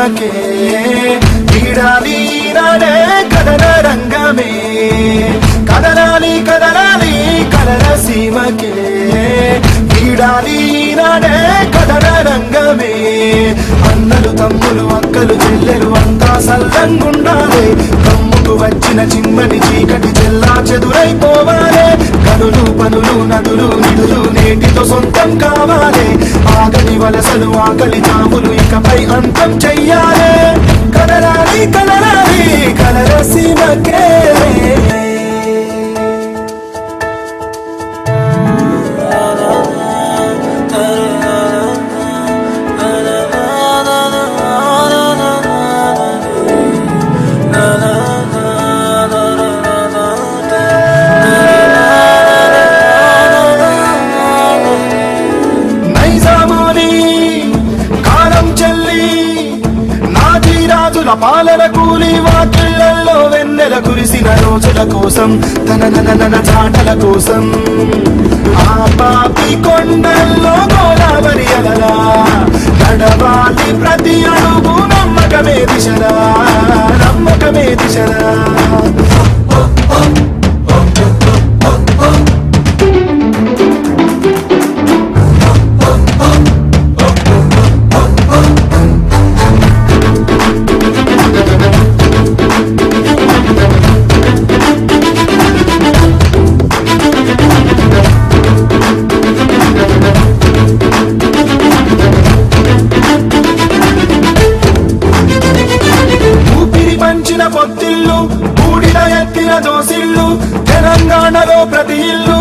సీమకే వీడాలి నాడే కదల రంగమే కదలాలి కదలాలి కదల సీమకే వీడాలి నాడే కదల రంగమే అన్నలు తమ్ములు అక్కలు చెల్లెలు అంతా సల్లంగుండాలి కమ్ముకు వచ్చిన చిమ్మని చీకటి చెల్లా చెదురైపోవాలి కనులు పనులు నదులు నిధులు నేటితో సొంతం కావాలి ఆగని వలసలు ఆకలి తాములు ఇకపై అంతం చెయ్యాలి కదలాలి కదలాలి కదల సీమకే పాలన కూలి వాకిళ్లలో వెన్నెల కురిసిన రోజుల కోసం తన చాటల కోసం ఆ పాపి కొండల్లో గోదావరి అలలా నడవాలి ప్రతి అడుగు నమ్మకమే దిశలా నమ్మకమే దిశలా పొత్తిల్లు కూడిన ఎత్తిన దోసిల్లు తెలంగాణలో ప్రతి ఇల్లు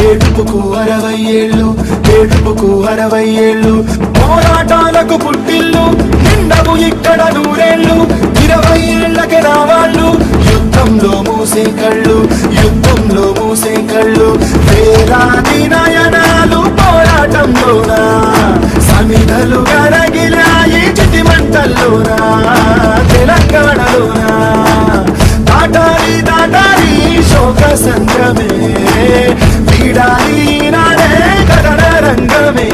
ఏడుపుకు 60 ఏళ్ళు ఏడుపుకు 60 ఏళ్ళు పోరాటాలకు పుట్టిల్లు నిండవు ఇక్కడ 100 ఏళ్ళు 20 ఏళ్లకి రావాళ్ళు యుద్ధంలో మూసే కళ్ళు యుద్ధంలో మూసే కళ్ళు వేలాది నయనాలు పోరాటంలోనా సమిధలు గరగిలాయి చితి మంటల్లోనా తెలంగాణలోనా దాటాలి దాటాలి శోక సంద్రమే వీడాలి నాడే కదల రంగమే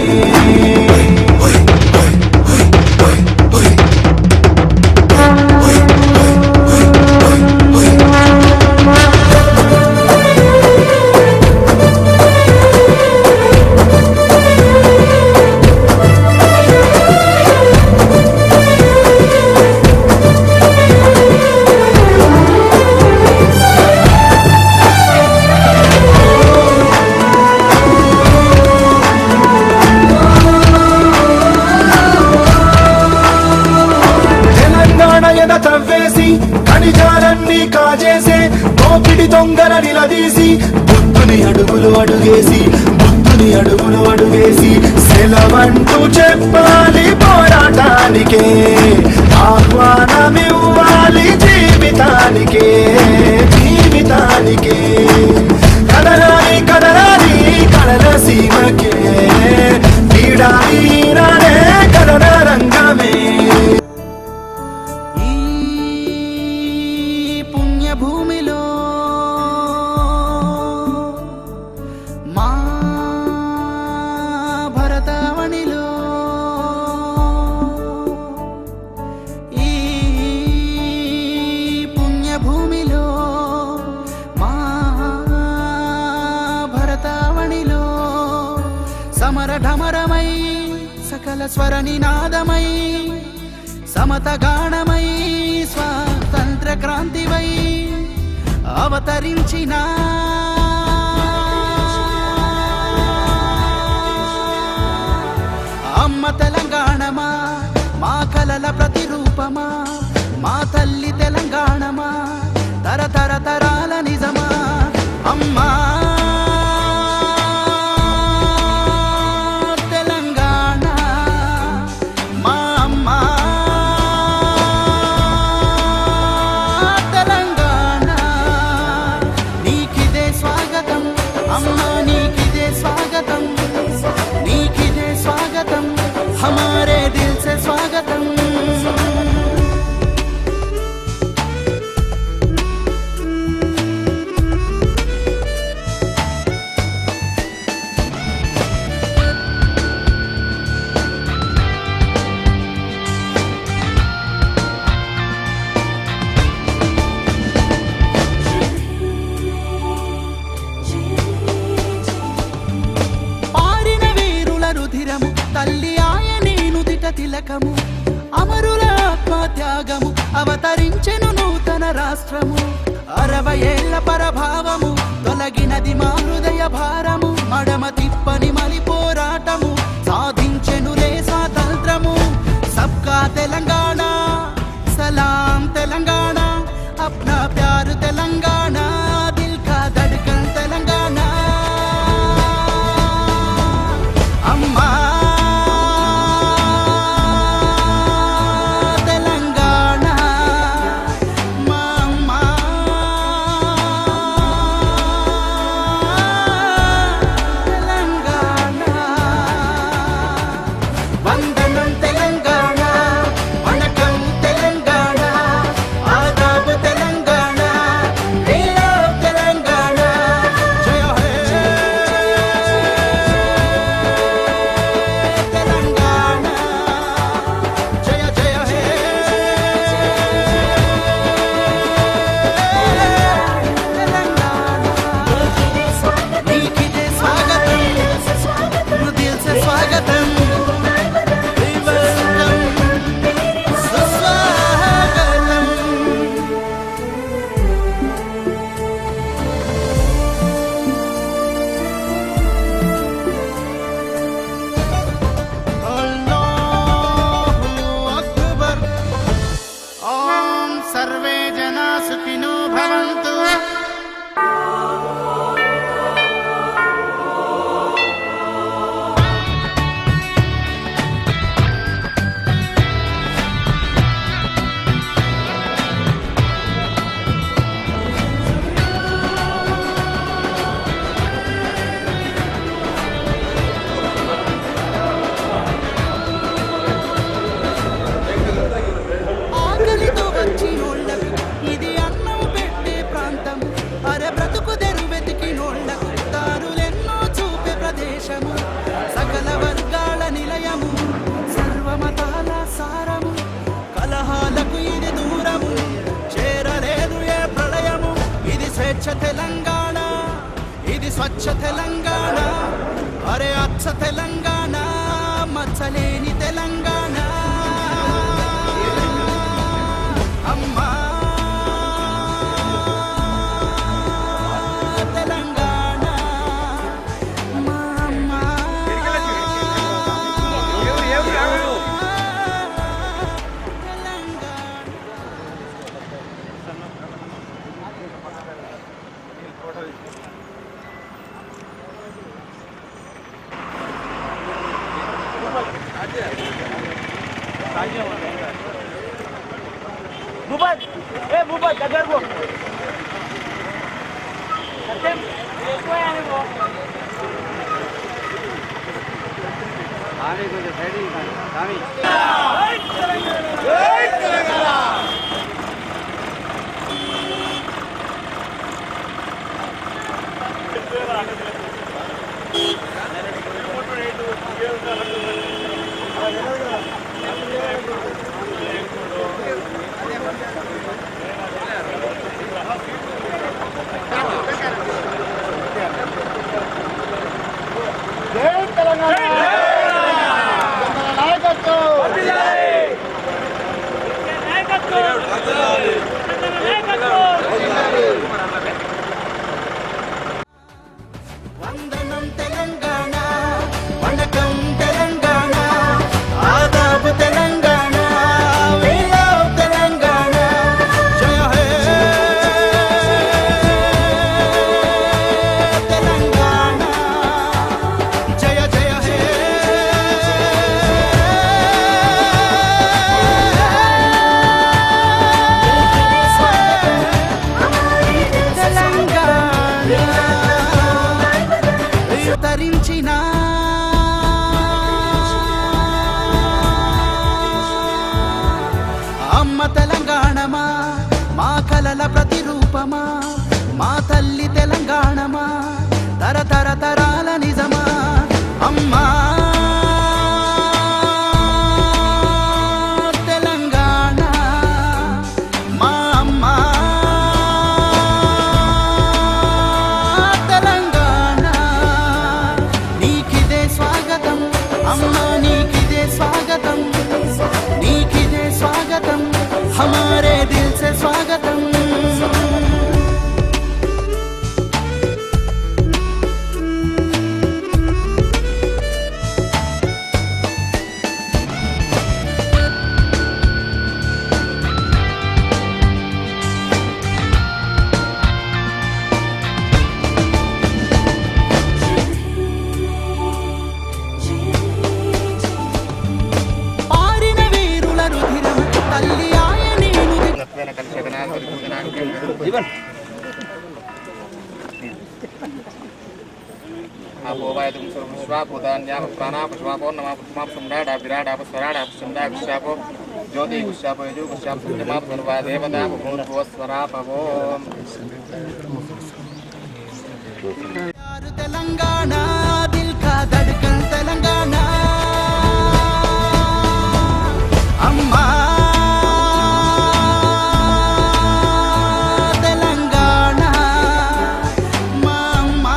తవ్వేసి ఖనిజాలన్నీ కాజేసే దోపిడి దొంగల నిలదీసి బుద్ధుని అడుగులు అడుగేసి సెలవంటూ చెప్పాలి పోరాటానికే ఆహ్వానమివ్వాలి జీవితానికే కదలాలి కదలాలి కదల సీమకే వీడాలి నాడే కదల రంగమే భూమిలో మా భరతావనిలో ఈ పుణ్యభూమిలో మా భరతావనిలో సమర ఢమరమై సకల స్వర నినాదమై సమతగానమై స్వాతంత్ర క్రాంతివై అవతరించిన అమ్మ తెలంగాణమా మా కలల ప్రతిరూపమా మా తల్లి తెలంగాణమా తరతర తరాల నిజమా అమ్మా స్వా తిలకము అమరుల ఆత్మత్యాగము అవతరించెను నూతన రాష్ట్రము 60 ఏళ్ల పరభావము తొలగినది మా హృదయ భారము మడమ తిప్పని మలి పోరాటము సాధించెనులే స్వాతంత్రము సబ్కా తెలంగాణ సలాం తెలంగాణ अपना प्यार तेलंगाना दिल का धड़कन तेलंगाना अम्मा तेलंगाना मामा तेलंगाना वंदनम तेलंगाना वणकम तेलंगाना आदाब तेलंगाना we love तेलंगाना जय हे तेलंगाना जय जय हे तेलंगाना नीकिदे स्वागतम दिल से स्वागतम सुस्वागतम अल्लाहु अक्बर ओम सर्वे जना सुखिनो भवन्तु ఆకలితో వచ్చినోళ్ళకు ఇది అన్నం పెట్టే ప్రాంతం అరే బ్రతుకు తెరు వెతికినోళ్ళకు దారులెన్నో చూపే ప్రదేశము సకల వర్గాల నిలయము సర్వమతాల సారము కలహాలకు ఇది దూరము చేరలేదు ఏ ప్రళయము ఇది స్వేచ్ఛ తెలంగాణ ఇది స్వచ్ఛ తెలంగాణ అరే అచ్చ తెలంగాణ మచ్చలేని తెలంగాణ అమ్మా తెలంగాణ మా అమ్మా Telangana Bubat, bubat, jaga bu. Katem, kau yang ni bu. Hari tu je ready kan, kami. జై తెలంగాణ వందనం తెలంగాణ వణకం తెలంగాణ ఆదాబ్ తెలంగాణ we love తెలంగాణ జయ హే తెలంగాణ జయ జయ హే తెలంగాణ తరించిన అమ్మ తెలంగాణమా మా కలల ప్రతిరూపమా మా తల్లి తెలంగాణమా తరతర తరాల నిజమా అమ్మా తెలంగాణ మా అమ్మ తెలంగాణ నీకిదే స్వాగతం అమ్మ నీకిదే స్వాగతం Apobayadum survishwapo danyam pranapushwapo namapusmap sumrada viradapu swarada pusunda kushapo jyoti kushapo yaju kushapo sundamap sarva devatapu bhurvoswarapapo यार तेलंगाना दिल का धड़कन तेलंगाना अम्मा तेलंगाना मामा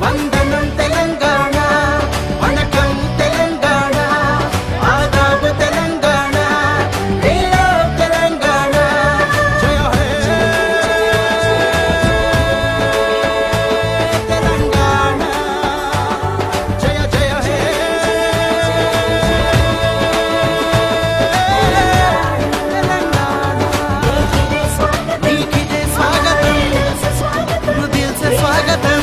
వందనం తెలంగాణ వణకం తెలంగాణ ఆదాబ్ తెలంగాణ హేలో తెలంగాణ జయ హే తెలంగాణ జయ జయ హే తెలంగాణ నీకిదే స్వాగతం దిల్ సే స్వాగతం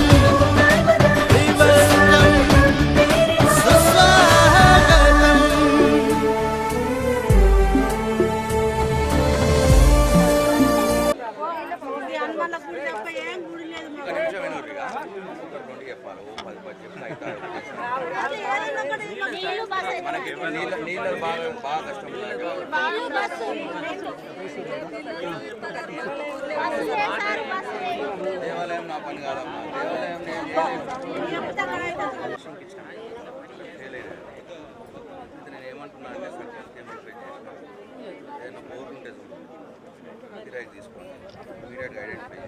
నీళ్ళు బాగా కష్టం దేవాలయం నా పని కాదమ్మా దేవాలయం నేను ఏమంటున్నా అంటే ఏదైనా బోర్డు ఉంటే కిరాయికి తీసుకోండి ఇమీడియట్గా ఐడెంటిఫై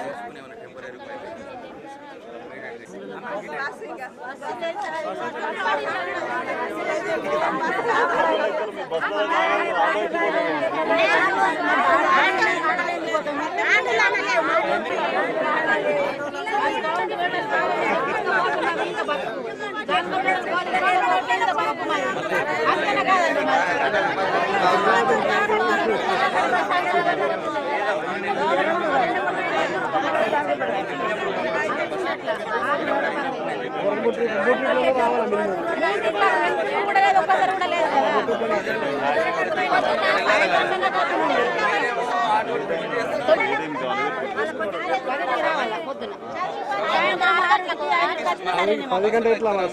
తీసుకుని ఏమైనా టెంపరీ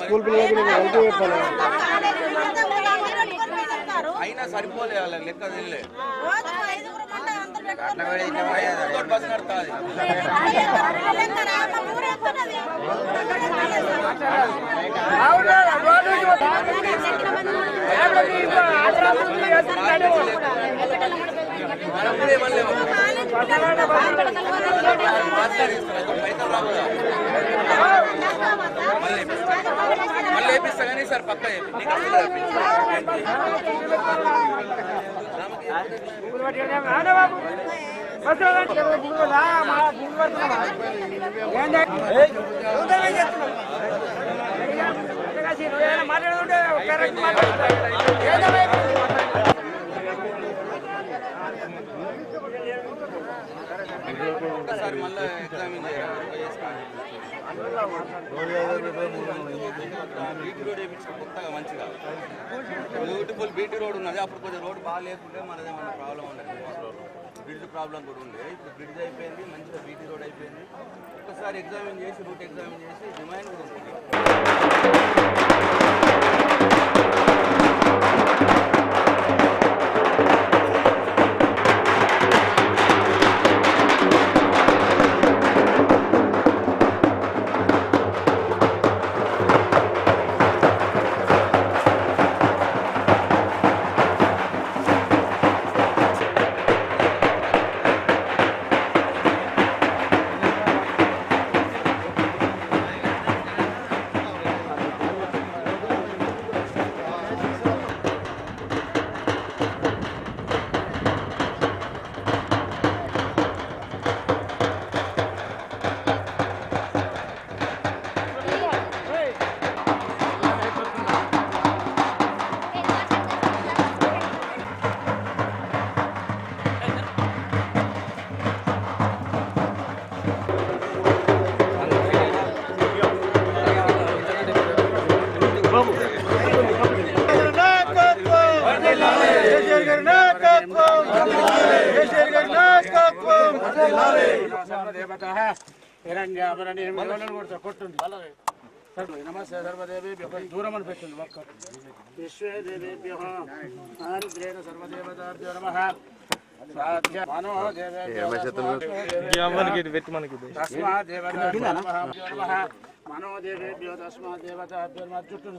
స్కూల్ పిల్లలు అయినా సరిపోలే లెక్క తెలియలే బస్ నడుతుంది మళ్ళీ వేపిస్తా కానీ సార్ పక్క ఒకసారి మళ్ళీ ఎగ్జామిన్ బీటీ రోడ్ వేయించుకో కొత్తగా మంచిగా బ్యూటిఫుల్ బీటీ రోడ్ ఉన్నది. అప్పుడు కొంచెం రోడ్ బాగా లేకుంటే మనదేమన్నా ప్రాబ్లం ఉండదు. బ్రిడ్జ్ ప్రాబ్లం కూడా ఉండే. ఇప్పుడు బ్రిడ్జ్ అయిపోయింది, మంచిగా బీటీ రోడ్ అయిపోయింది. ఒకసారి ఎగ్జామిన్ చేసి రూట్ ఎగ్జామిన్ చేసి డిమాండ్ కూడా ఉంటుంది. నమస్తే సర్వదేవి దూరం అని పెట్టింది ఒక్క విశ్వేదేవేభ్యో ఆరుద్రేణ సర్వదేవతాభ్యో నమః మనోదేవేభ్యో తస్మాదేవతాభ్యో నమః చుట్టూ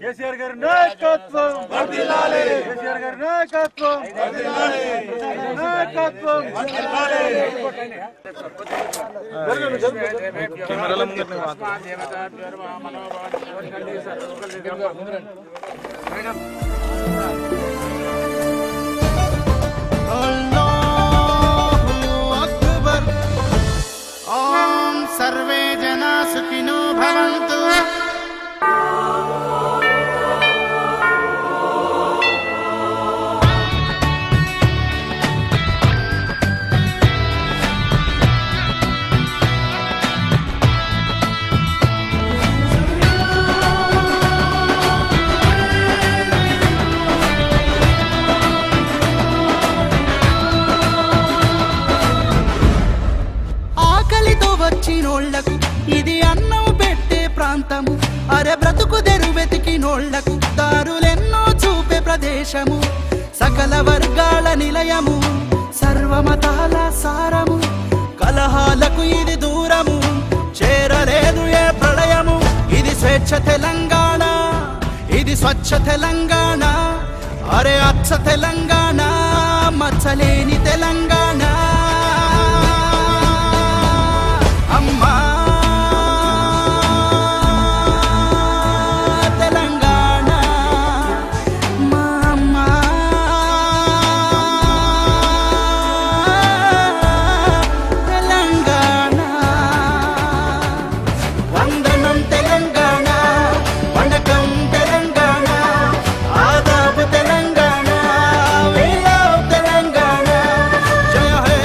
కేసీఆర్ గారి నాయకత్వం కేసీఆర్ గారి నాయకత్వం ఓం సర్వే జనా సుఖినో భవంతు. ఆకలితో వచ్చినోళ్లకు ఇది అన్నం పెట్టే ప్రాంతము. అరే బ్రతుకు తెరు వెతికినోళ్లకు దారులెన్నో చూపే ప్రదేశము. సకల వర్గాల నిలయము, సర్వమతాల సారము. కలహాలకు ఇది దూరము, చేరలేదు ఏ ప్రళయము. ఇది స్వేచ్ఛ తెలంగాణ, ఇది స్వచ్ఛ తెలంగాణ. అరే అచ్చ తెలంగాణ, మచ్చలేని తెలంగాణ. అమ్మా తెలంగాణ, మా అమ్మా తెలంగాణ. వందనం తెలంగాణ, వణకం తెలంగాణ, ఆదాబు తెలంగాణ, we love తెలంగాణ. జయ హే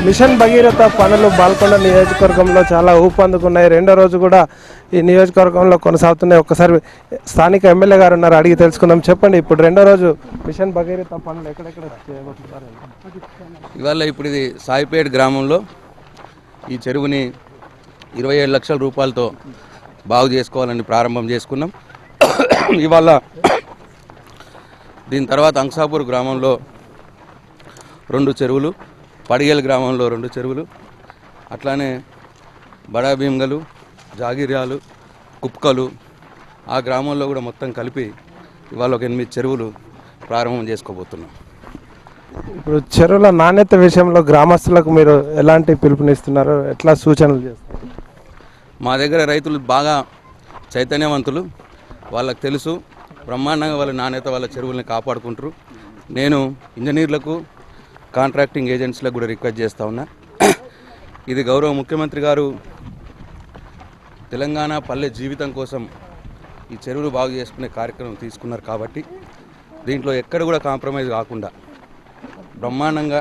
మిషన్ భగీరథ పనులు బాల్కొండ నియోజకవర్గంలో చాలా ఊపందుకున్నాయి. రెండో రోజు కూడా ఈ నియోజకవర్గంలో కొనసాగుతున్నాయి. ఒక్కసారి స్థానిక ఎమ్మెల్యే గారు ఉన్నారు, అడిగి తెలుసుకుందాం. చెప్పండి, ఇప్పుడు రెండో రోజు మిషన్ భగీరథ పనులు ఎక్కడెక్కడ చేయబోతున్నారు? ఇవాళ ఇప్పుడు ఇది సాయిపేట గ్రామంలో ఈ చెరువుని 27 లక్షల రూపాయలతో బాగు చేసుకోవాలని ప్రారంభం చేసుకున్నాం. ఇవాళ దీని తర్వాత అంసాపూర్ గ్రామంలో 2 చెరువులు, పడిగేల గ్రామంలో 2 చెరువులు, అట్లానే బడా భీమ్గలు, జాగిర్యాలు, కుప్కలు ఆ గ్రామంలో కూడా మొత్తం కలిపి ఇవాళ ఒక 8 చెరువులు ప్రారంభం చేసుకోబోతున్నాం. ఇప్పుడు చెరువుల నాణ్యత విషయంలో గ్రామస్తులకు మీరు ఎలాంటి పిలుపునిస్తున్నారు, ఎట్లా సూచనలు చేస్తారు? మా దగ్గర రైతులు బాగా చైతన్యవంతులు, వాళ్ళకి తెలుసు బ్రహ్మాండంగా వాళ్ళ నాణ్యత వాళ్ళ చెరువుల్ని కాపాడుకుంటారు. నేను ఇంజనీర్లకు, కాంట్రాక్టింగ్ ఏజెన్సీలకు కూడా రిక్వెస్ట్ చేస్తూ ఉన్నా. ఇది గౌరవ ముఖ్యమంత్రి గారు తెలంగాణ పల్లె జీవితం కోసం ఈ చెరువులు బాగు చేసుకునే కార్యక్రమం తీసుకున్నారు కాబట్టి దీంట్లో ఎక్కడ కూడా కాంప్రమైజ్ కాకుండా బ్రహ్మాండంగా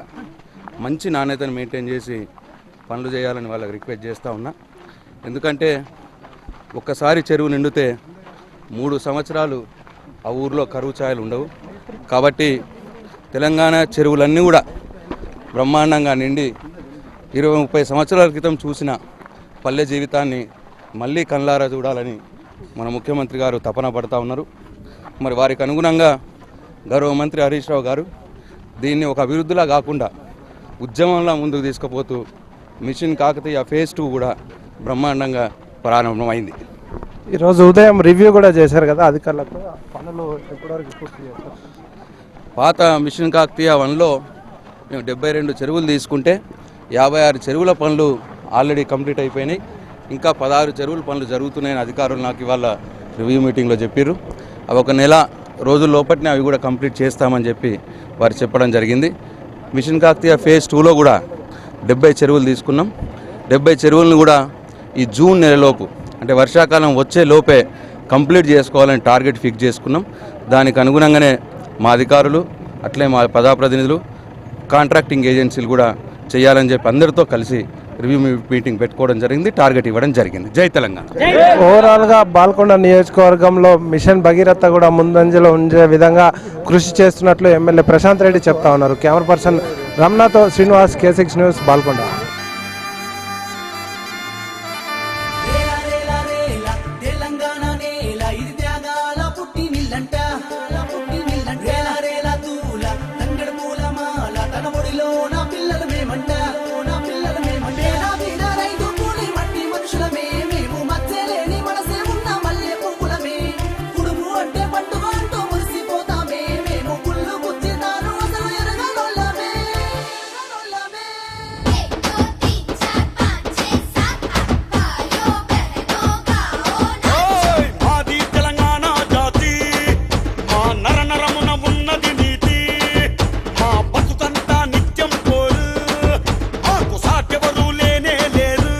మంచి నాణ్యతను మెయింటైన్ చేసి పనులు చేయాలని వాళ్ళకి రిక్వెస్ట్ చేస్తూ ఉన్నా. ఎందుకంటే ఒక్కసారి చెరువు నిండితే 3 సంవత్సరాలు ఆ ఊర్లో కరువు ఛాయలు ఉండవు. కాబట్టి తెలంగాణ చెరువులన్నీ కూడా బ్రహ్మాండంగా నిండి 20-30 సంవత్సరాల క్రితం చూసిన పల్లె జీవితాన్ని మళ్ళీ కళ్ళారా చూడాలని మన ముఖ్యమంత్రి గారు తపన పడుతూ ఉన్నారు. మరి వారికి అనుగుణంగా గౌరవ మంత్రి హరీష్ రావు గారు దీన్ని ఒక అభివృద్ధిలా కాకుండా ఉద్యమంలా ముందుకు తీసుకుపోతూ మిషన్ కాకతీయ ఫేజ్ 2 కూడా బ్రహ్మాండంగా ప్రారంభమైంది. ఈరోజు ఉదయం రివ్యూ కూడా చేశారు కదా అధికారులకు, పనులు ఎప్పటివరకు పూర్తి చేస్తారు? పాత మిషన్ కాకతీయ 1లో మేము 72 చెరువులు తీసుకుంటే 56 చెరువుల పనులు ఆల్రెడీ కంప్లీట్ అయిపోయినాయి. ఇంకా 16 చెరువుల పనులు జరుగుతున్నాయని అధికారులు నాకు ఇవాళ రివ్యూ మీటింగ్లో చెప్పారు. అవి ఒక నెల రోజుల లోపటినే అవి కూడా కంప్లీట్ చేస్తామని చెప్పి వారు చెప్పడం జరిగింది. మిషన్ కాకతీయ ఫేజ్ 2లో కూడా 70 చెరువులు తీసుకున్నాం. 70 చెరువులను కూడా ఈ జూన్ నెలలోపు అంటే వర్షాకాలం వచ్చే లోపే కంప్లీట్ చేసుకోవాలని టార్గెట్ ఫిక్స్ చేసుకున్నాం. దానికి అనుగుణంగానే మా అధికారులు అట్లే మా ప్రజాప్రతినిధులు కాంట్రాక్టింగ్ ఏజెన్సీలు కూడా చేయాలని చెప్పి అందరితో కలిసి రివ్యూ మీటింగ్ పెట్టుకోవడం జరిగింది, టార్గెట్ ఇవ్వడం జరిగింది. జై తెలంగాణ. ఓవరాల్గా బాల్కొండ నియోజకవర్గంలో మిషన్ భగీరథ కూడా ముందంజలో ఉండే విధంగా కృషి చేస్తున్నట్లు ఎమ్మెల్యే ప్రశాంత్ రెడ్డి చెప్తా ఉన్నారు. కెమెరా పర్సన్ రమణతో శ్రీనివాస్, K6 న్యూస్, బాల్కొండ. తెలంగాణ నేల ఇది త్యాగాల పుట్టి నిల్లంట రేలా రేలా తూల తంగడు పూల మాల తన ఒడిలో నా పిల్లలు మేమంట పేద బీద రైతు కూలి మట్టి మనుషులమే మేము మచ్చలేని మనసే ఉన్న మల్లె పువ్వులమే కుడుము అంటే పండుగ అంటూ మురిసిపోతామే మేము పుల్లు గుచ్చితాను అసలు ఎరగనోళ్ళమే మాది తెలంగాణ జాతి, మా నరనరమున ఉన్నది నీతి, మా బతుకంతా నిత్యం కోరు, మాకు సాధ్యవరు లేనే లేరు.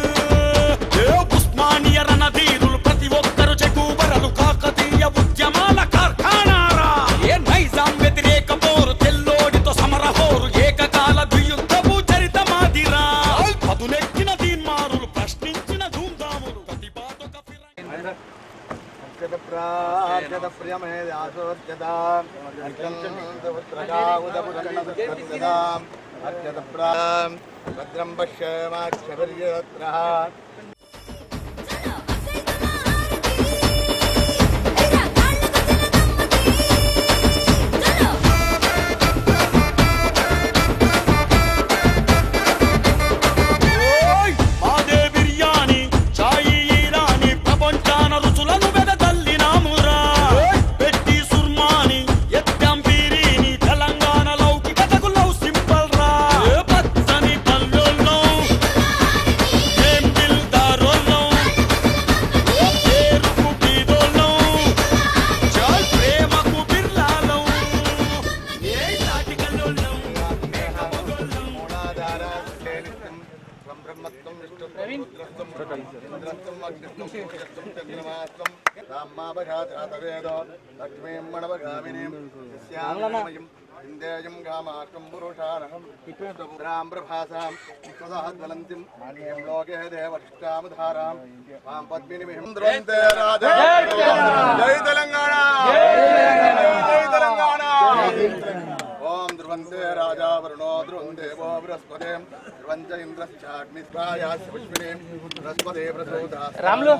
ఉస్మానియా రణధీరులు ప్రతి ఒక్కరు చెగుబరలు, కాకతీయ ఉద్యమాల కార్ఖానారా. ఏ నైజాం వ్యతిరేక పోరు, తెల్లోడితో సమరహోరు, ఏకకాల ద్వియుద్ధపు చరిత మాదిరా. పదునెక్కిన దీన్మారులు, ప్రశ్నించిన ధూమ్ధాములు, ప్రతిపాదక ఫిరంగి. భద్రం పశ్యమాక్షవర్యత్ర మాదే బిర్యానీ, చాయి ఈరాని, ప్రపంచాన రుచులను వెదజల్లినామురా. పెట్టి సుర్మాని, ఎత్తాం బీరీని, తెలంగాణ లౌకికతకు లవ్ సింబల్ రా. పచ్చని పల్లెల్లో ఏం దిల్దారోల్లో, పేరుకు బీదోల్లో, చాయ్ ప్రేమకు బిర్లాలో, ఏ నాటికల్లోల్లో, మేఘమగోల్లో. బ్రహ్మత్వం విష్ణుత్వం రుద్రత్వం ఇంద్రత్వం అగ్నిత్వం సూర్యత్వం చంద్రమాత్వం రామాభాతవేదో లక్ష్మీం మణవగామినీం శ్యామయం ఇందేయం గామాకం పురుషారహం రాం ప్రభాసాం సదాజ్వలంతిం మాణ్యం లోకే దేవష్టామధారాం మాం పద్మినిమిహిం ద్రోంతే రాధా. జై తెలంగాణ, జై తెలంగాణ. ఓం ధ్రువంతే రాజా వరుణో ధ్రువం దేవో బృహస్పతే ధ్రువంచ ఇంద్రశ్చాగ్నిస్వాయాస్య పుష్పిణే బృహస్పతే ప్రచోదయాత్. రాములు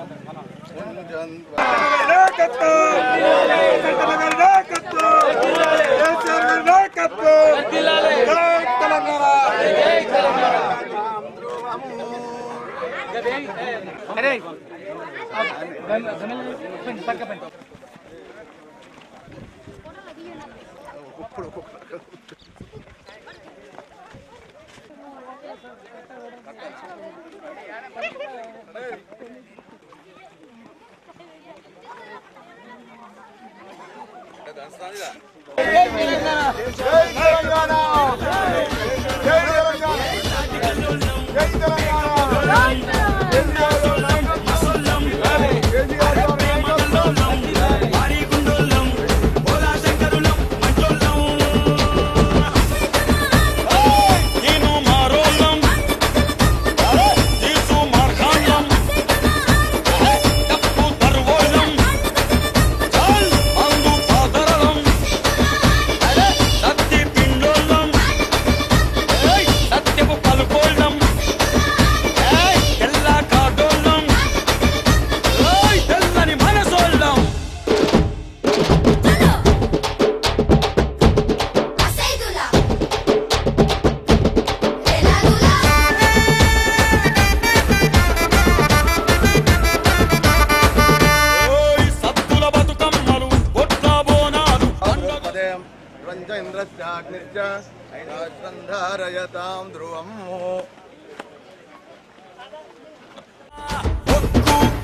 ఇంద్రశ్చాగ్నిశ్చారయతాం ధ్రువం.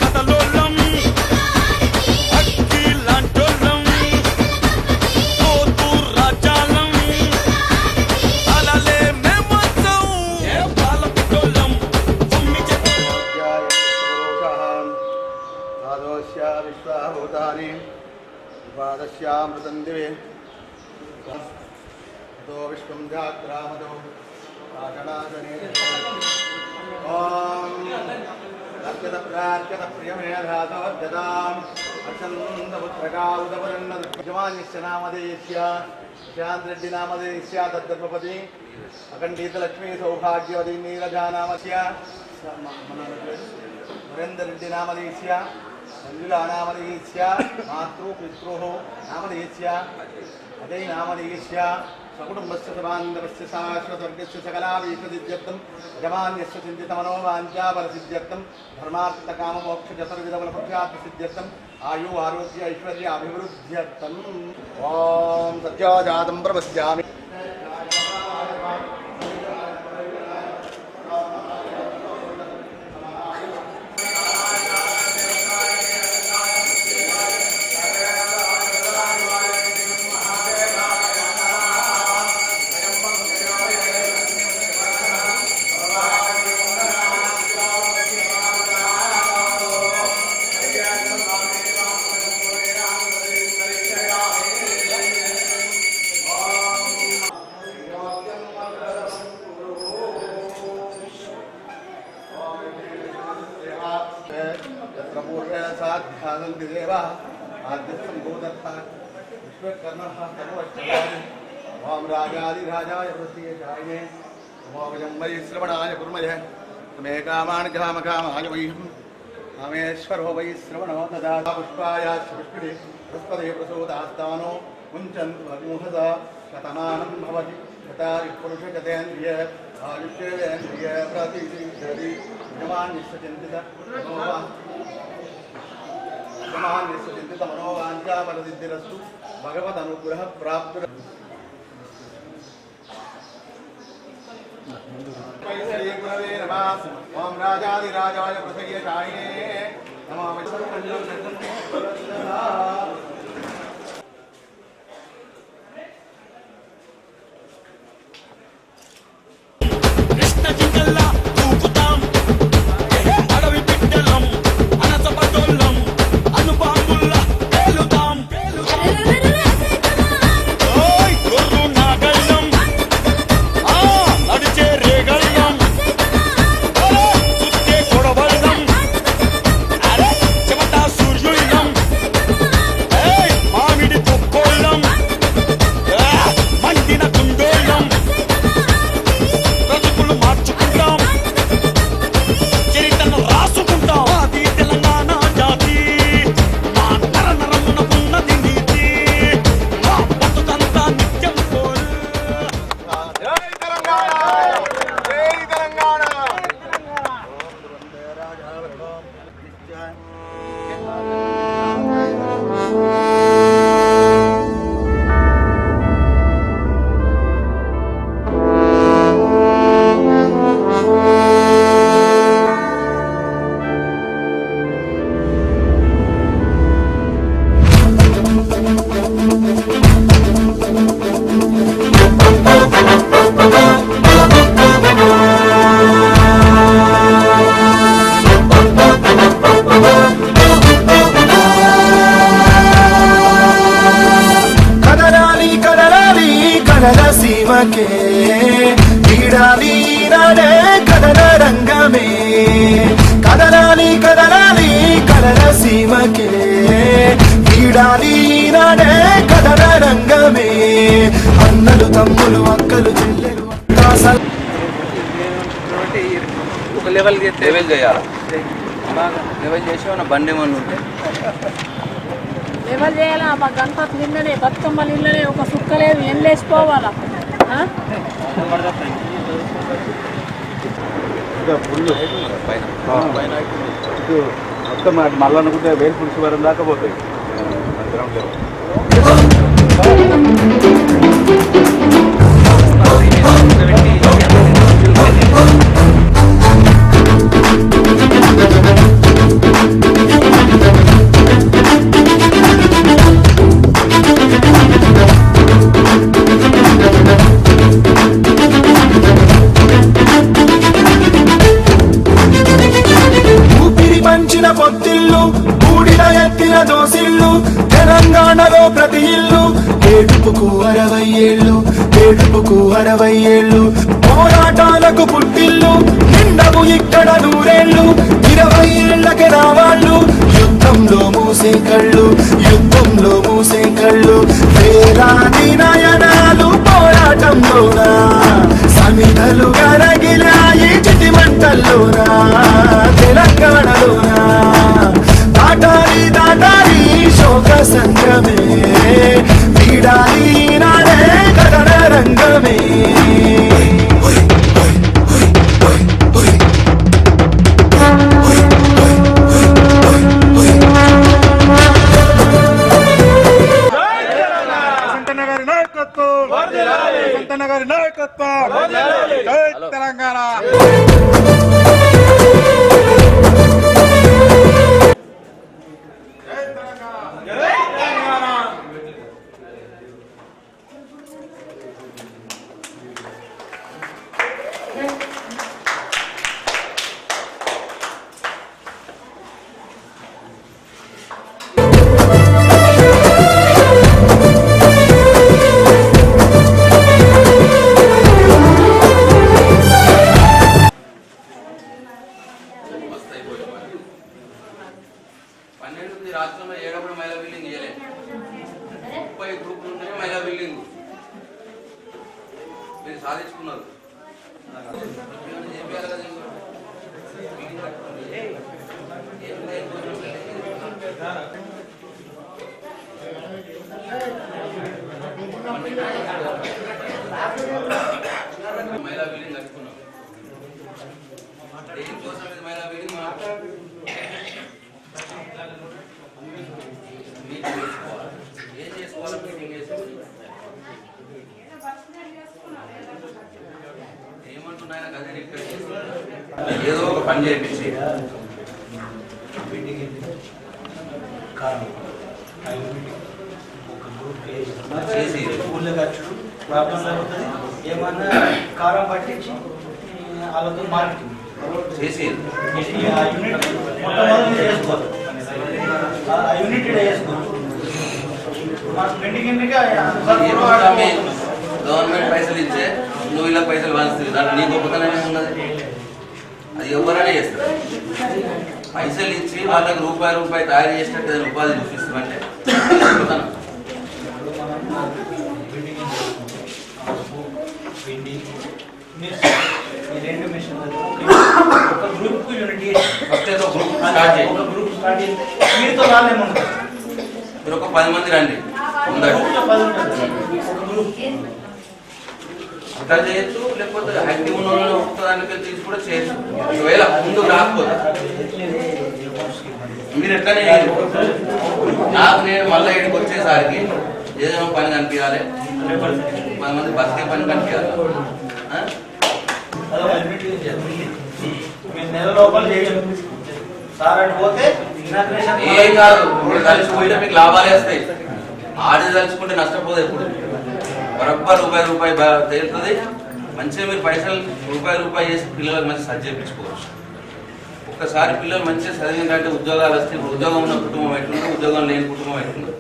కథలోలం అగ్గి లాంటోలం, తోతు రాజాలం, అలలే మేమొచ్చం, ఏ పాలపిటోలం, తొమ్మి చెట్టు. तयोस्य विश्वाभूतानि पादस्यामृतं दिवे तो विश्वं जाग्रामदो आगणागणे ॐ अर्चत प्रार्चत प्रियमेधातोद्यताम् अर्चन्दपुत्रकाउदपरन्नयजमान्यस्य नामधेयस्य शान्तरेड्डी नामधेयस्य तद्गर्भपति अखण्डितलक्ष्मी सौभाग्यवती नीरजानामस्य नरेन्द्ररेड्डी नामधेयस्य मंजुला नामधेयस्य मातृपितृः नामधेयस्य अजय नामधेयस्य सकुटुम्बस्य समान्तरस्य शाश्वतवर्गस्य सकलाभीष्टसिद्ध्यर्थं यजमान्यस्य चिन्तितमनोवाञ्छाफलसिद्ध्यर्थं धर्मार्थकाममोक्षचतुर्विधफलपुरुषार्थसिद्ध्यर्थम् आयु आरोग्य ऐश्वर्य अभिवृद्ध्यर्थम् ॐ सत्याजातं प्रपश्यामि साध्यानन्ति देवा आद्यस्थं भूतर्था विश्वकर्मः सर्वश्चराणि ॐ राजाधिराजाय प्रसीयशायिने नमोऽयं वै श्रवणाय कुर्मः मे कामान् कामकामाय वैहं कामेश्वरो वै श्रवणो ददातु पुष्पाय पुष्पिणे बृहस्पते प्रसूतास्तानो मुञ्चन्तु अग्मुहसा शतमानं भवति शतायुः पुरुषशतेन्द्रिय आयुष्येन्द्रिय प्रतिष्ठति यजमान्यस्य चिन्तित यजमान्यस्य चिन्तितमनोवाञ्छाफलसिद्धिरस्तु भगवदनुग्रहप्राप्तिः श्रीगुरवे नमः ॐ राजाधिराजाय प्रसय्यशायिने नमः కృష్ణ జింకల్లా ఊపుతాం అడవి బిడ్డలం అనసపటోళ్ళం అనుపాముల్లా పేలుతాం ఓయ్ గొర్రు నాగళ్ళం నడిచే రేగళ్ళం చుట్టే కొడవళ్ళం అరే చెమటా సూర్యుళ్ళం మామిడి తొక్కోళ్ళం మండిన కుండోళ్ళం బ్రతుకులు మార్చుకుంటాం చరిత్రను రాసుకుంటాం అది తెలంగాణ జాతి మా నర నరమున ఉన్నది నీతి మా బతుకంతా నిత్యం కోరు జై తెలంగాణ జై తెలంగాణ కదలాలి కదలాలి కదల సీమకే ఈడాలి నాడే కదల రంగమే కదలాలి కదలాలి కదల సీమకే ఈడాలి నాడే కదల రంగమే అన్నలు తమ్ములు అక్కలు చెల్లెలు ఒక లెవెల్ లెవెల్ చేయాలి లెవెల్ చేసి మన బండి ఏమన్నా ఉంటే లెవెల్ చేయాలా మా గణపతి నిన్ననే బతుకమ్మ నిన్ననే ఒక సుక్క లేదు ఏం లేచిపోవాలా మొత్తం మళ్ళీ అనుకుంటే వేలు పురుషు వరం దాకా పోతాయి ఊపిరి పంచిన పొత్తిళ్ళు బూడిద దోసిళ్ళు తెలంగాణలో ప్రతి ఇల్లు ఏడుపుకు 60 ఏళ్ళు ఏడుపుకు 60 ఏళ్ళు పోరాటాలకు పుట్టిల్లు నిండవు ఇక్కడ 100 ఏళ్ళు 20 ఏళ్లకే రావాళ్ళు యుద్ధంలో మూసే కళ్ళు యుద్ధంలో మూసే కళ్ళు వేలాది నయనాలు పోరాటంలోనా సమిధలు గరగిలాయి చిటి మంటల్లోనా తెలంగాణలోనా దాటాలి దాటాలి శోక సంద్రమే వీడాలి నాడే కథన రంగమే నగరి నాయకత్వం జై తెలంగాణ. రాష్ట్రంలో ఏడప్పుడు మహిళా బిల్డింగ్ చేయలేదు 30 గ్రూపులు ఉంటేనే మహిళా బిల్డింగ్ మీరు సాధించుకున్నారు మహిళా బిల్డింగ్ కట్టుకున్నాం దేనికోసం ఇది మహిళా బిల్డింగ్ ఏం చేసుకోవాలి మీటింగ్ ఏమంటున్నాయన కదే ఇక్కడ ఏదో ఒక పని చేయించి చేసి ఊళ్ళో ఖర్చులు ప్రాబ్లం అవుతుంది ఏమన్నా కారం పట్టించి వాళ్ళతో మార్కెటింగ్ చేసి ఆ యూనిట్ మొట్టమొదటి చేసుకోవాలి ఆ యూనిట్ చేసుకోవాలి గవర్నమెంట్ పైసలు ఇచ్చే నువ్వు ఇలా పైసలు వాదిస్తుంది దాంట్లో నీ గొప్పతనం ఉన్నది అది ఎవరైనా చేస్తారు పైసలు ఇచ్చి వాళ్ళకి రూపాయి తయారు చేసినట్టు ఏదైనా ఉపాధి చూపిస్తామంటే గొప్పతనం రెండు మిషన్ ఒక గ్రూప్ యూనిట్ ఫస్ట్ ఏదో గ్రూప్ స్టార్ట్ చేయి ఒక గ్రూప్ స్టార్ట్ చేస్తే మీతో రాలేమనుకో మీరు ఒక 10 మంది రండి అట్లా చేయొచ్చు లేకపోతే యాక్టివ్ ఉన్న దానికి తీసి కూడా చేయొచ్చు ఒకవేళ ముందు రాకపోతే మీరు ఎట్లనే నాకు నేను మళ్ళీ ఇక్కడికి వచ్చేసరికి ఏదైనా పని కనిపించాలి 10 మంది బతికే పని కనిపించాలి నెల లోపల సార్ అటు పోతే ఏం కాదు ఇప్పుడు కలిసి పోయినా మీకు లాభాలే వస్తాయి ఆడి తలుచుకుంటే నష్టపోదు ఎప్పుడు బరబ్బర్ రూపాయి తేలుతుంది మంచిగా మీరు పైసలు రూపాయి చేసి పిల్లలకు మంచి సర్జ్ చేయించుకోవచ్చు ఒక్కసారి పిల్లలు మంచిగా చదివిందంటే ఉద్యోగాలు వస్తే ఉద్యోగం ఉన్న కుటుంబం ఎట్లుందో ఉద్యోగం లేని కుటుంబం ఎట్లుందో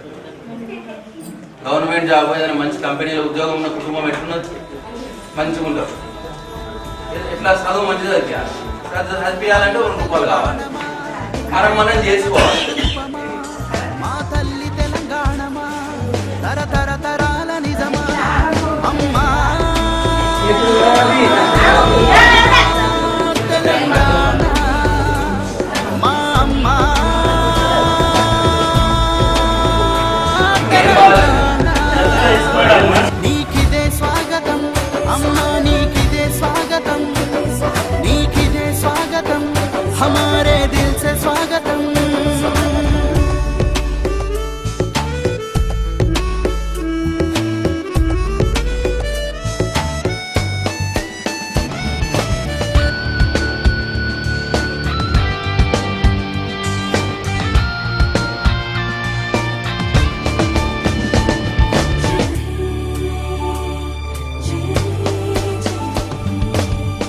గవర్నమెంట్ జాబ్ ఏదైనా మంచి కంపెనీలో ఉద్యోగం ఉన్న కుటుంబం ఎట్లున్నది మంచిగా ఉండదు ఇట్లా చదువు మంచిగా చదివించాలంటే 1 రూపాయలు కావాలి మనం చేసుకోవాలి మా తల్లి తెలంగాణమా తరతరాల నిజమా అమ్మా తెలంగాణ మా అమ్మా నీకిదే స్వాగతం అమ్మా నీకిదే స్వాగతం నీకిదే స్వాగతం हमारे दिल से स्वागतम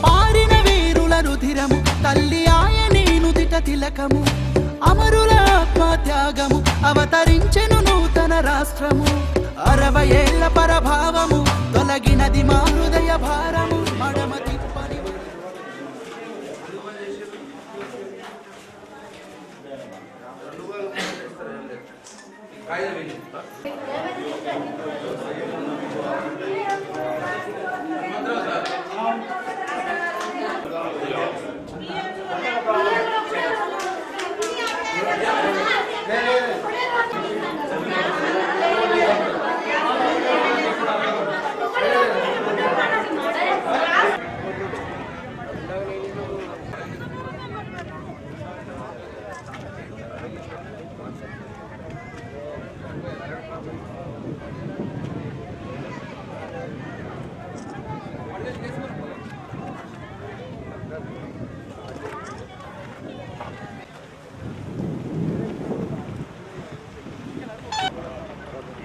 పారిన వీరుల రుధిరము తల్లి తిలకము అమరుల ఆత్మత్యాగము అవతరించెను నూతన రాష్ట్రము 60 ఏళ్ల పరభావము తొలగినది మా హృదయ భారము మడమ తిప్పని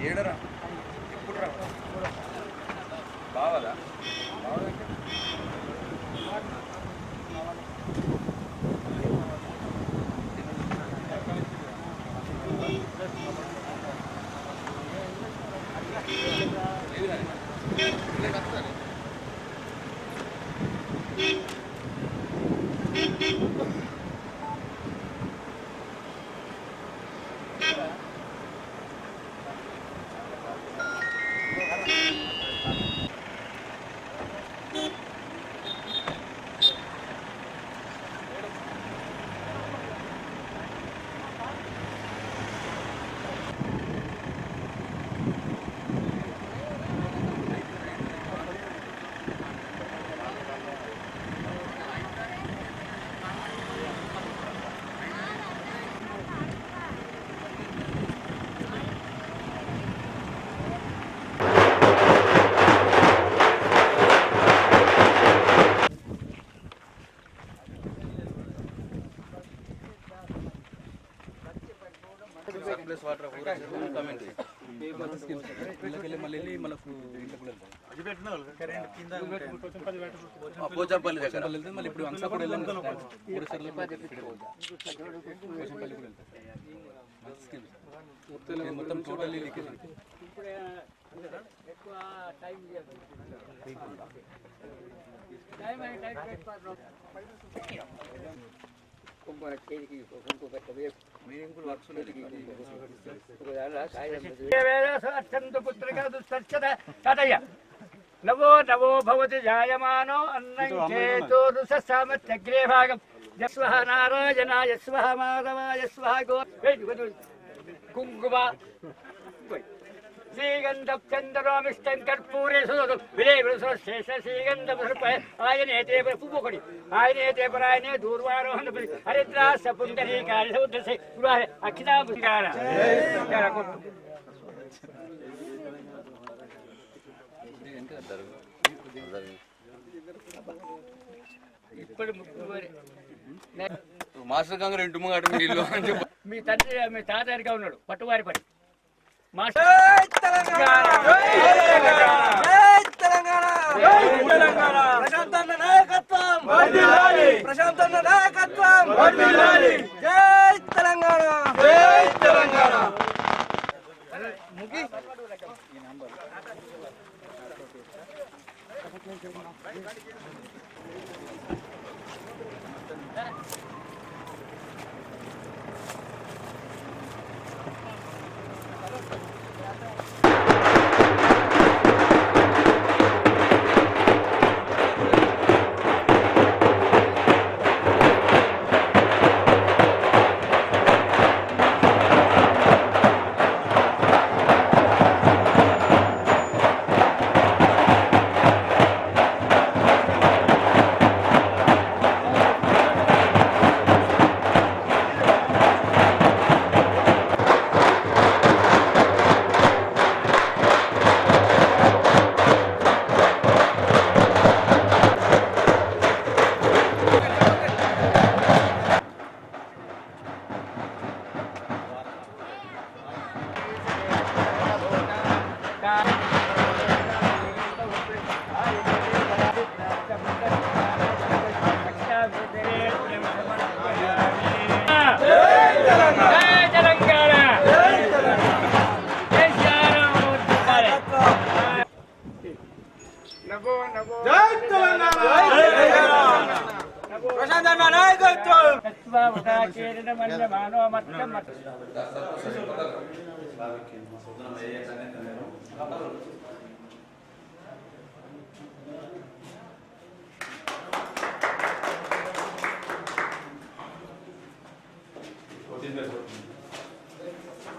ఏడరా ఎప్పుడు రా బావదా సర్ప్లస్ వాటర్ కమెంట్ మళ్ళీ మనకు పోచంపల్లి దగ్గర వెళ్తే మళ్ళీ ఇప్పుడు అంతా కూడా వెళ్ళాం మొత్తం టోటల్లీ లీకేజ్ నవో నవో భవతి జాయమానో అన్నం చేతోరుసమగ్రే భాగం యస్వః నారాయణాయ స్వః మాధవాయ స్వః కుంకుమ శ్రీగంధ చంద్రమిష్టం కర్పూరే విలేశేష శ్రీగంధ ఆయనే పువ్వుకొడి ఆయనే పరాయనే దూర్వారోహణ హరిద్రాస పుండరీకారి సముద్రసే అఖిలాభుగార ఇప్పుడు మాస్టర్ గంగ ఇంటి ముంగట మీ ఇల్లు అని చెప్పి మీ తండ్రి మీ తాతగారిగా ఉన్నాడు పట్టువారి పని ప్రశాంతన్న నాయకత్వం ప్రశాంతన్న నాయకత్వం జై తెలంగాణ జై తెలంగాణ ముగి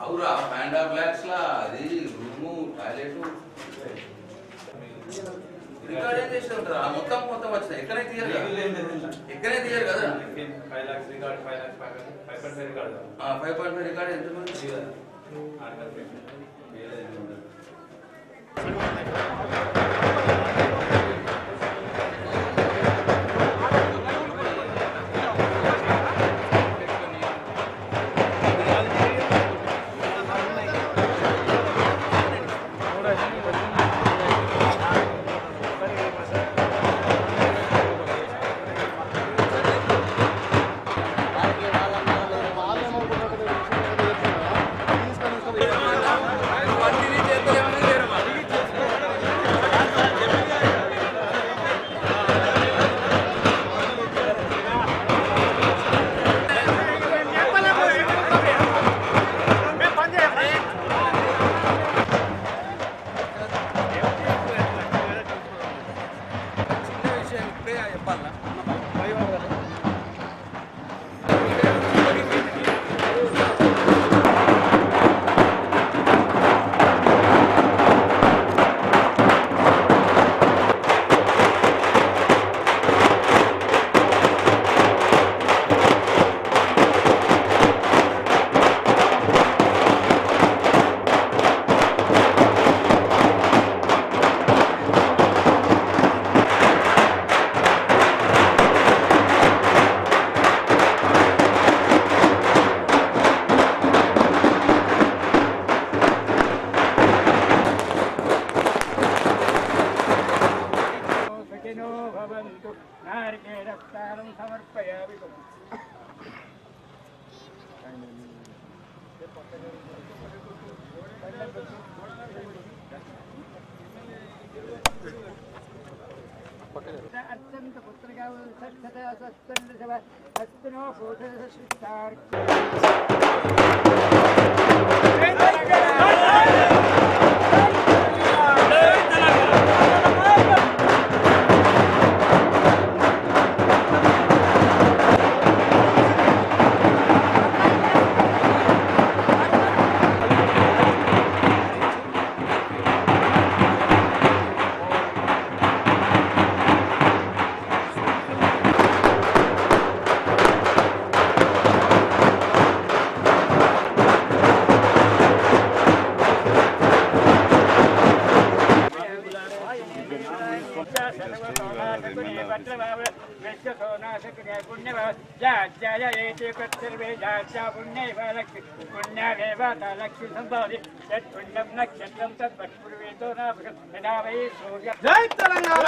అవురా ప్యాండా బ్లాక్స్ లా అది రూము టాయిలెట్ రికార్డ్ ఏం చేసి ఉంటారా మొత్తం వచ్చింది ఎక్కడైతే తీయరు కదా 5.5 రికార్డ్ ఎంత మంది అత్యంత పుత్రిగా హస్తినో భూతార్ జై తెలంగాణ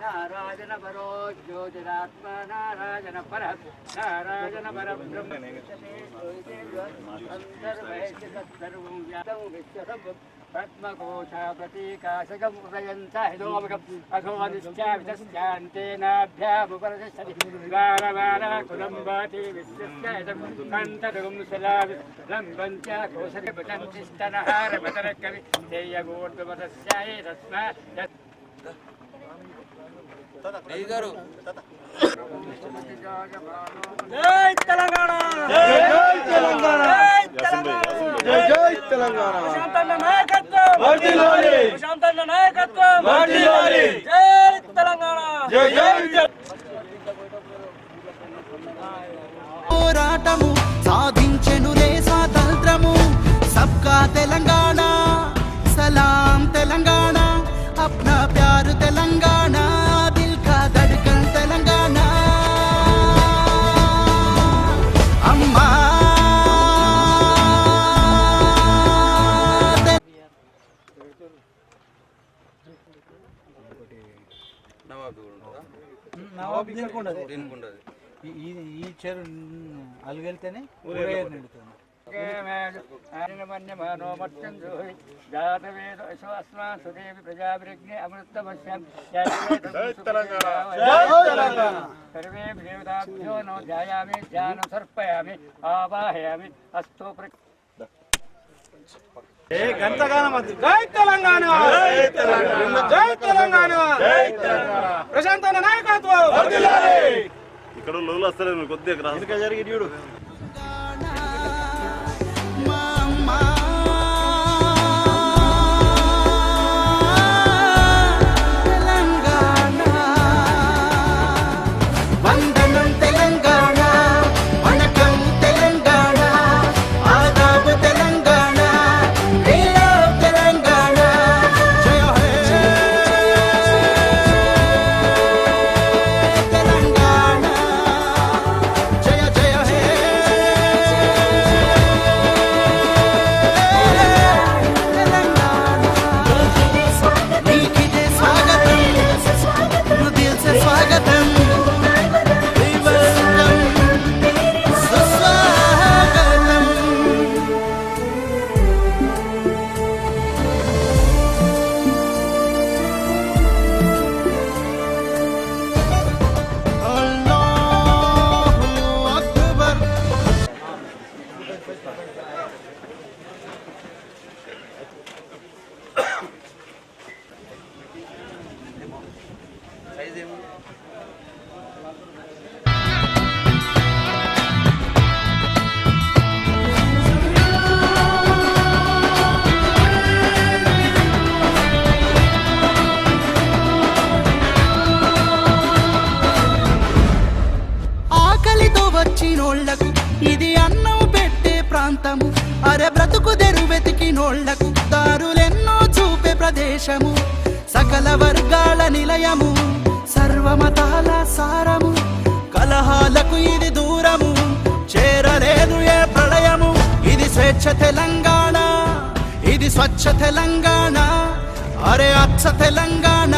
నారాయణ పరో జ్యోతిరాత్మ నారాయణ పర నారాయణ పర బ్రహ్మ పద్మకోశా ప్రతీకాశకం ఉదయంత హిదోమకం అఘోనిశ్చావితశ్చాంతేనాభ్యాముపరశతి వారవార కులంబాతి విశ్వస్యైతం కంతరుం శలావి లంబం చ కోశరిపటంతిష్టనహారపతరకవి తేయగోర్ధమతస్యాయ తస్మా గారు జై తెలంగాణ జై తెలంగాణ జై తెలంగాణ ప్రశాంతన్న నాయకత్వం వర్ధిల్లాలి ప్రశాంతన్న నాయకత్వం వర్ధిల్లాలి జై తెలంగాణ జై జై పోరాటము సాధించెనులే స్వాతంత్రము సబ్కా తెలంగాణ సలాం తెలంగాణ అప్నా ప్యారు తెలంగాణ దిల్ కా ధడ్కన్ తెలంగాణ అమ్మా నవాబ్ కూడా ఉంటుందా? నవాబ్ దీనికి ఉండదు. దీనికి ఉండదు. ఈ చెరు అలుగెళ్తేనే నిండుతుంది. జై తెలంగాణ జై తెలంగాణ ప్రశాంతన నాయకత్వం ఇక్కడ లోలు వస్తలేదు కొద్దిగా ఇంకా జరిగి చూడు. సైజ్ ఏముంది? ఆకలితో వచ్చినోళ్లకు ఇది అన్నం పెట్టే ప్రాంతము. అరే బ్రతుకు తెరు వెతికినోళ్లకు దారులెన్నో చూపే ప్రదేశము. సకల వర్గాల నిలయము, సర్వమతాల సారము. కలహాలకు ఇది దూరము, చేరలేదు ఏ ప్రళయము. ఇది స్వేచ్ఛ తెలంగాణ, ఇది స్వచ్ఛ తెలంగాణ. అరే అచ్చ తెలంగాణ,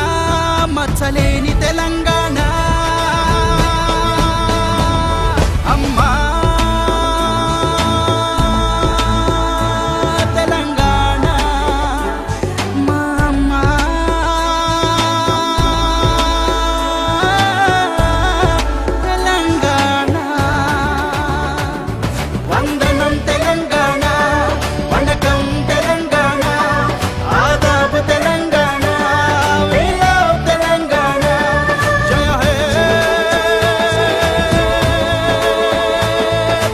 మచ్చలేని తెలంగాణ. అమ్మా తెలంగాణ, మా అమ్మ తెలంగాణ. వందనం తెలంగాణ, వణకం తెలంగాణ, ఆదాబు తెలంగాణ, we love తెలంగాణ. జయ హే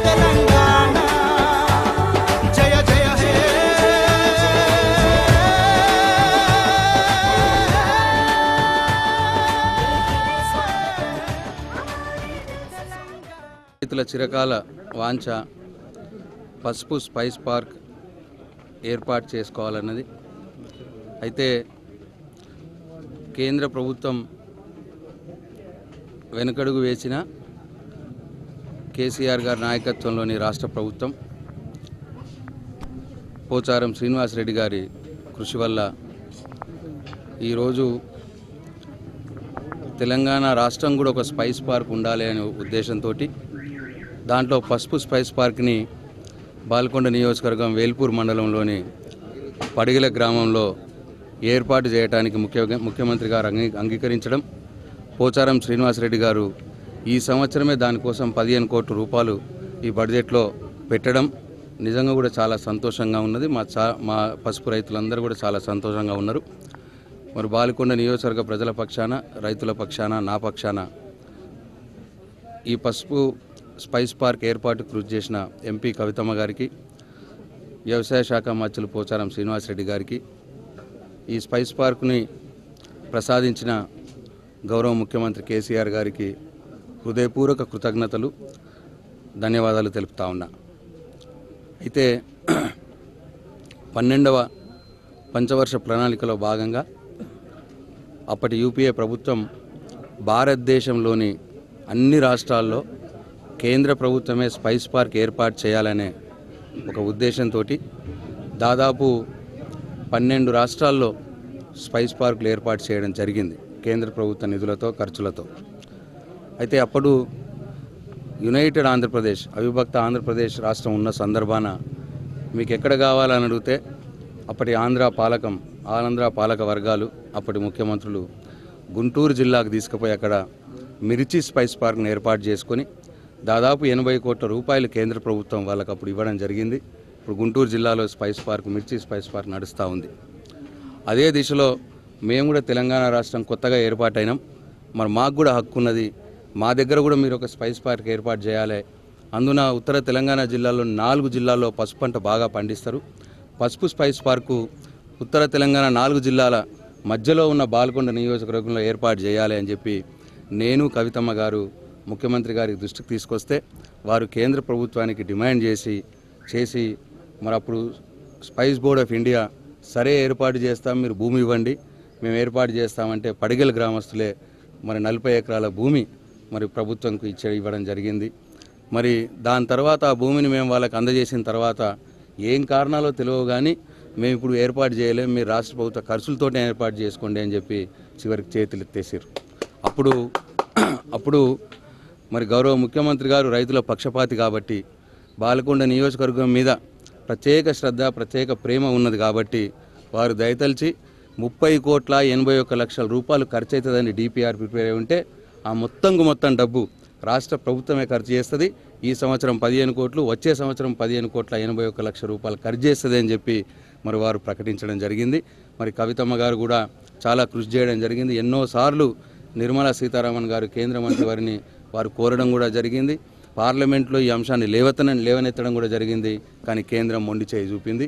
తెలంగాణ, జయ జయ హే. రైతుల చిరకాల వాంఛ పసుపు స్పైస్ పార్క్ ఏర్పాటు చేసుకోవాలన్నది. అయితే కేంద్ర ప్రభుత్వం వెనుకడుగు వేసిన కేసీఆర్ గారి నాయకత్వంలోని రాష్ట్ర ప్రభుత్వం పోచారం శ్రీనివాసరెడ్డి గారి కృషి వల్ల ఈరోజు తెలంగాణ రాష్ట్రం కూడా ఒక స్పైస్ పార్క్ ఉండాలి అనే ఉద్దేశంతో దాంట్లో పసుపు స్పైస్ పార్క్ని బాల్కొండ నియోజకవర్గం వేల్పూర్ మండలంలోని పడిగల గ్రామంలో ఏర్పాటు చేయడానికి ముఖ్యమంత్రి గారు అంగీకరించడం, పోచారం శ్రీనివాసరెడ్డి గారు ఈ సంవత్సరమే దానికోసం 15 కోట్ల రూపాయలు ఈ బడ్జెట్లో పెట్టడం నిజంగా కూడా చాలా సంతోషంగా ఉన్నది. మా పసుపు రైతులందరూ కూడా చాలా సంతోషంగా ఉన్నారు. మరి బాల్కొండ నియోజకవర్గ ప్రజల పక్షాన, రైతుల పక్షాన, నా పక్షాన ఈ పసుపు స్పైస్ పార్క్ ఏర్పాటు కృషి చేసిన ఎంపీ కవితమ్మ గారికి, వ్యవసాయ శాఖ మంత్రులు పోచారం శ్రీనివాసరెడ్డి గారికి, ఈ స్పైస్ పార్కుని ప్రసాదించిన గౌరవ ముఖ్యమంత్రి కేసీఆర్ గారికి హృదయపూర్వక కృతజ్ఞతలు, ధన్యవాదాలు తెలుపుతా ఉన్నా. అయితే 12వ పంచవర్ష ప్రణాళికలో భాగంగా అప్పటి యూపీఏ ప్రభుత్వం భారతదేశంలోని అన్ని రాష్ట్రాల్లో కేంద్ర ప్రభుత్వమే స్పైస్ పార్క్ ఏర్పాటు చేయాలనే ఒక ఉద్దేశంతో దాదాపు 12 రాష్ట్రాల్లో స్పైస్ పార్కులు ఏర్పాటు చేయడం జరిగింది కేంద్ర ప్రభుత్వ నిధులతో ఖర్చులతో. అయితే అప్పుడు యునైటెడ్ ఆంధ్రప్రదేశ్ అవిభక్త ఆంధ్రప్రదేశ్ రాష్ట్రం ఉన్న సందర్భాన మీకు ఎక్కడ కావాలని అడిగితే అప్పటి ఆంధ్ర పాలక వర్గాలు అప్పటి ముఖ్యమంత్రులు గుంటూరు జిల్లాకు తీసుకుపోయి అక్కడ మిర్చి స్పైస్ పార్క్ను ఏర్పాటు చేసుకొని దాదాపు 80 కోట్ల రూపాయలు కేంద్ర ప్రభుత్వం వాళ్ళకు అప్పుడు ఇవ్వడం జరిగింది. ఇప్పుడు గుంటూరు జిల్లాలో మిర్చి స్పైస్ పార్క్ నడుస్తూ ఉంది. అదే దిశలో మేము కూడా తెలంగాణ రాష్ట్రం కొత్తగా ఏర్పాటైనాం. మరి మాకు కూడా హక్కు ఉన్నది, మా దగ్గర కూడా మీరు ఒక స్పైస్ పార్క్ ఏర్పాటు చేయాలి. అందున ఉత్తర తెలంగాణ జిల్లాలో 4 జిల్లాల్లో పసుపు పంట బాగా పండిస్తారు. పసుపు స్పైస్ పార్కు ఉత్తర తెలంగాణ 4 జిల్లాల మధ్యలో ఉన్న బాల్కొండ నియోజకవర్గంలో ఏర్పాటు చేయాలి అని చెప్పి నేను కవితమ్మ గారు ముఖ్యమంత్రి గారికి దృష్టికి తీసుకొస్తే వారు కేంద్ర ప్రభుత్వానికి డిమాండ్ చేసి మరి అప్పుడు స్పైస్ బోర్డ్ ఆఫ్ ఇండియా సరే ఏర్పాటు చేస్తాం, మీరు భూమి ఇవ్వండి, మేము ఏర్పాటు చేస్తామంటే పడిగెల గ్రామస్తులే మరి 40 ఎకరాల భూమి మరి ప్రభుత్వంకు ఇవ్వడం జరిగింది. మరి దాని తర్వాత ఆ భూమిని మేము వాళ్ళకి అందజేసిన తర్వాత ఏం కారణాలో తెలియవు కానీ మేము ఇప్పుడు ఏర్పాటు చేయలేము, మీరు రాష్ట్ర ప్రభుత్వ ఖర్చులతోనే ఏర్పాటు చేసుకోండి అని చెప్పి చివరికి చేతులు ఎత్తేసారు. అప్పుడు మరి గౌరవ ముఖ్యమంత్రి గారు రైతుల పక్షపాతి కాబట్టి బాలకొండ నియోజకవర్గం మీద ప్రత్యేక శ్రద్ధ ప్రత్యేక ప్రేమ ఉన్నది కాబట్టి వారు దయతలిచి 30,81,00,000 రూపాయలు ఖర్చు అవుతుందని డిపిఆర్ ప్రిపేర్ అయి ఉంటే ఆ మొత్తం డబ్బు రాష్ట్ర ప్రభుత్వమే ఖర్చు చేస్తుంది. ఈ సంవత్సరం 15 కోట్లు, వచ్చే సంవత్సరం 15,81,00,000 రూపాయలు ఖర్చు చేస్తుంది అని చెప్పి మరి వారు ప్రకటించడం జరిగింది. మరి కవితమ్మ గారు కూడా చాలా కృషి చేయడం జరిగింది. ఎన్నోసార్లు నిర్మలా సీతారామన్ గారు కేంద్ర మంత్రి వారిని వారు కోరడం కూడా జరిగింది. పార్లమెంట్లో ఈ అంశాన్ని లేవనెత్తడం కూడా జరిగింది. కానీ కేంద్రం మొండి చేయి చూపింది.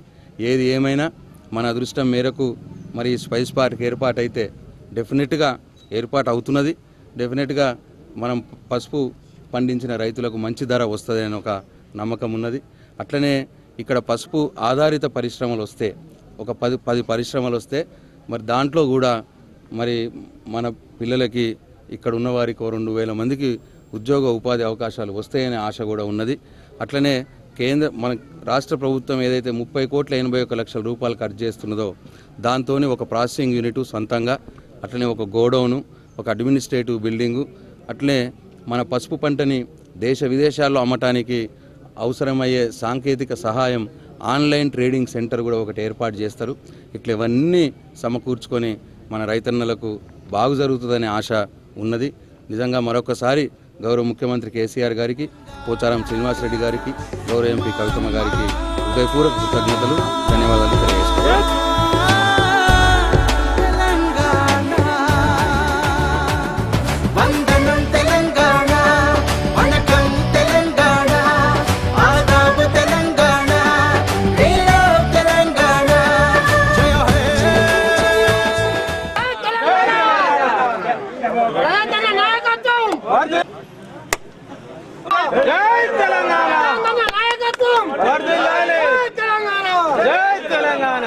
ఏది ఏమైనా మన అదృష్టం మేరకు మరి స్పైస్ పార్క్ ఏర్పాటైతే డెఫినెట్గా ఏర్పాటు అవుతున్నది. డెఫినెట్గా మనం పసుపు పండించిన రైతులకు మంచి ధర వస్తుంది అని ఒక నమ్మకం ఉన్నది. అట్లనే ఇక్కడ పసుపు ఆధారిత పరిశ్రమలు వస్తే ఒక 10 పరిశ్రమలు వస్తే మరి దాంట్లో కూడా మరి మన పిల్లలకి ఇక్కడ ఉన్న వారికి 2,000 మందికి ఉద్యోగ ఉపాధి అవకాశాలు వస్తాయనే ఆశ కూడా ఉన్నది. అట్లనే మన రాష్ట్ర ప్రభుత్వం ఏదైతే 30,81,00,000 రూపాయలు ఖర్చు చేస్తున్నదో దాంతోనే ఒక ప్రాసెసింగ్ యూనిట్ సొంతంగా, అట్లనే ఒక గోడౌను, ఒక అడ్మినిస్ట్రేటివ్ బిల్డింగు, అట్లనే మన పసుపు పంటని దేశ విదేశాల్లో అమ్మటానికి అవసరమయ్యే సాంకేతిక సహాయం ఆన్లైన్ ట్రేడింగ్ సెంటర్ కూడా ఒకటి ఏర్పాటు చేస్తారు. ఇట్లా ఇవన్నీ సమకూర్చుకొని మన రైతన్నలకు బాగు జరుగుతుందనే ఆశ ఉన్నది. నిజంగా మరొకసారి గౌరవ ముఖ్యమంత్రి కేసీఆర్ గారికి, పోచారం శ్రీనివాసరెడ్డి గారికి, గౌరవ ఎంపీ కవితమ్మ గారికి హృదయపూర్వక కృతజ్ఞతలు, ధన్యవాదాలు తెలియజేస్తున్నాను. జై తెలంగాణ నాయకత్వం, జై తెలంగాణ, జై తెలంగాణ.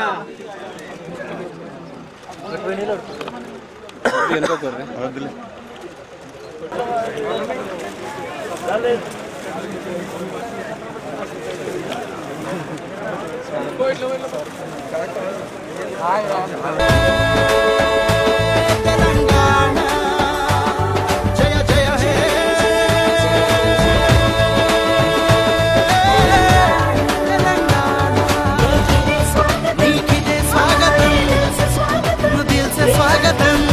స్వాగతం